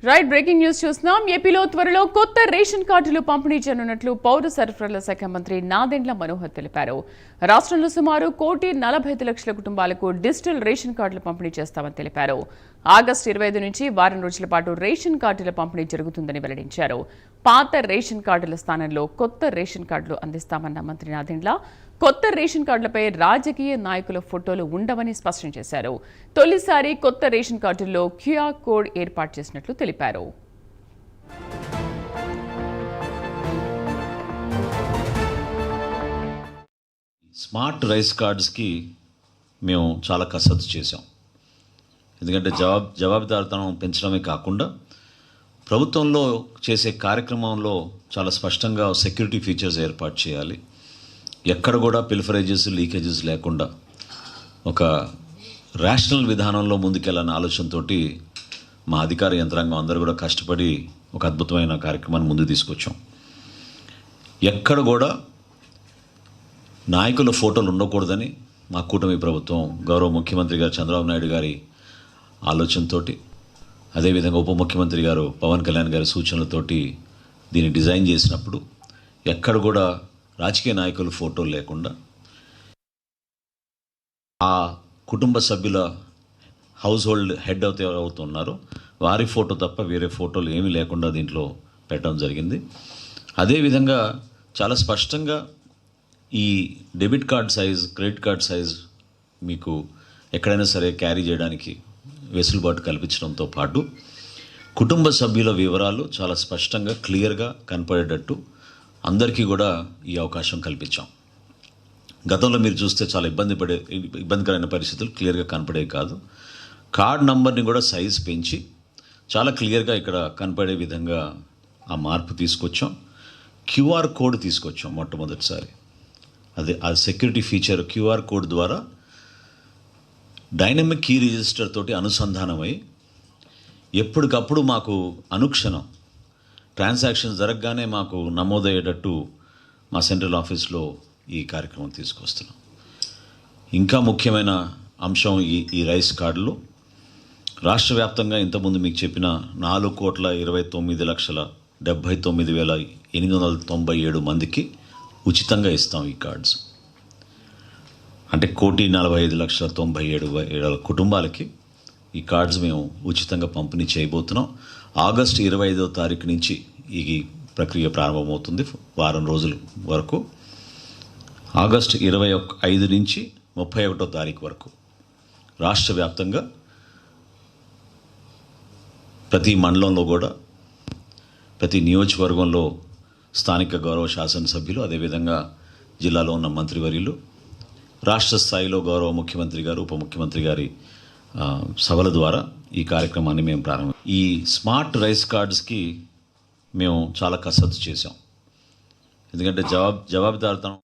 Right breaking news చూస్తున్నాం. ఏపీలో త్వరలో కొత్త రేషన్ కార్డులు పంపిణీ చేయనున్నట్లు పౌర సరఫరాల శాఖ మంత్రి నాదెండ్ల మనోహర్ తెలిపారు. రాష్ట్రంలో సుమారు 1,45,00,000 కుటుంబాలకు డిజిటల్ రేషన్ కార్డులు పంపిణీ చేస్తామని తెలిపారు. ఆగస్టు 25 నుంచి వారం రోజుల పాటు రేషన్ కార్డుల పంపిణీ జరుగుతుందని వెల్లడించారు. పాత రేషన్ కార్డుల స్థానంలో కొత్త రేషన్ కార్డులు అందిస్తామన్న మంత్రి నాదెండ్ల కొత్త రేషన్ కార్డులపై రాజకీయ నాయకుల ఫోటోలు ఉండవని స్పష్టం చేశారు. తొలిసారి కొత్త రేషన్ కార్డుల్లో క్యూఆర్ కోడ్ ఏర్పాటు చేసినట్లు తెలిపారు. స్మార్ట్ రైస్ కార్డ్స్కి మేము చాలా కసరత్తు చేసాం. ఎందుకంటే జవాబుదారితనం పెంచడమే కాకుండా ప్రభుత్వంలో చేసే కార్యక్రమంలో చాలా స్పష్టంగా సెక్యూరిటీ ఫీచర్స్ ఏర్పాటు చేయాలి. ఎక్కడ కూడా పిల్ఫరేజెస్ లీకేజెస్ లేకుండా ఒక రేషనల్ విధానంలో ముందుకెళ్ళాలనే ఆలోచనతో మా అధికార యంత్రాంగం అందరూ కూడా కష్టపడి ఒక అద్భుతమైన కార్యక్రమాన్ని ముందుకు తీసుకొచ్చాం. ఎక్కడ కూడా నాయకుల ఫోటోలు ఉండకూడదని మా కూటమి ప్రభుత్వం గౌరవ ముఖ్యమంత్రి గారు చంద్రబాబు నాయుడు గారి ఆలోచనతో, అదేవిధంగా ఉప ముఖ్యమంత్రి గారు పవన్ కళ్యాణ్ గారి సూచనలతోటి దీన్ని డిజైన్ చేసినప్పుడు ఎక్కడ కూడా రాజకీయ నాయకుల ఫోటోలు లేకుండా ఆ కుటుంబ సభ్యుల హౌస్ హోల్డ్ హెడ్ అవుతున్నారో వారి ఫోటో తప్ప వేరే ఫోటోలు ఏమీ లేకుండా దీంట్లో పెట్టడం జరిగింది. అదేవిధంగా చాలా స్పష్టంగా ఈ debit card size, credit card size మీకు ఎక్కడైనా సరే క్యారీ చేయడానికి వెసులుబాటు కల్పించడంతో పాటు కుటుంబ సభ్యుల వివరాలు చాలా స్పష్టంగా క్లియర్గా కనపడేటట్టు అందరికీ కూడా ఈ అవకాశం కల్పించాం. గతంలో మీరు చూస్తే చాలా ఇబ్బందికరమైన పరిస్థితులు క్లియర్గా కనపడేవి కాదు. కార్డ్ నంబర్ని కూడా సైజ్ పెంచి చాలా క్లియర్గా ఇక్కడ కనపడే విధంగా ఆ మార్పు తీసుకొచ్చాం. క్యూఆర్ కోడ్ తీసుకొచ్చాం మొట్టమొదటిసారి. అదే ఆ సెక్యూరిటీ ఫీచర్ క్యూఆర్ కోడ్ ద్వారా డైనమిక్ కీ రిజిస్టర్ తోటి అనుసంధానమై ఎప్పటికప్పుడు మాకు అనుక్షణం ట్రాన్సాక్షన్ జరగగానే మాకు నమోదయ్యేటట్టు మా సెంట్రల్ ఆఫీస్లో ఈ కార్యక్రమం తీసుకొస్తున్నాం. ఇంకా ముఖ్యమైన అంశం ఈ రైస్ కార్డులు రాష్ట్ర వ్యాప్తంగా ఇంతకుముందు మీకు చెప్పిన 4,29,79,897 మందికి ఉచితంగా ఇస్తాం ఈ కార్డ్స్. అంటే 1,45,97,000 కుటుంబాలకి ఈ కార్డ్స్ మేము ఉచితంగా పంపిణీ చేయబోతున్నాం. ఆగస్టు 25వ తారీఖు నుంచి ఈ ప్రక్రియ ప్రారంభమవుతుంది. వారం రోజుల వరకు ఆగస్టు 25 నుంచి 31వ తారీఖు వరకు రాష్ట్ర వ్యాప్తంగా ప్రతి మండలంలో కూడా ప్రతి నియోజకవర్గంలో స్థానిక గౌరవ శాసనసభ్యులు, అదేవిధంగా జిల్లాలో ఉన్న మంత్రివర్యులు, రాష్ట్ర స్థాయిలో గౌరవ ముఖ్యమంత్రి గారు, ఉప ముఖ్యమంత్రి గారి సభల ద్వారా ఈ కార్యక్రమాన్ని మేము ఈ స్మార్ట్ రైస్ కార్డ్స్కి మేము చాలా కసరత్తు చేసాం. ఎందుకంటే జవాబుదారితనం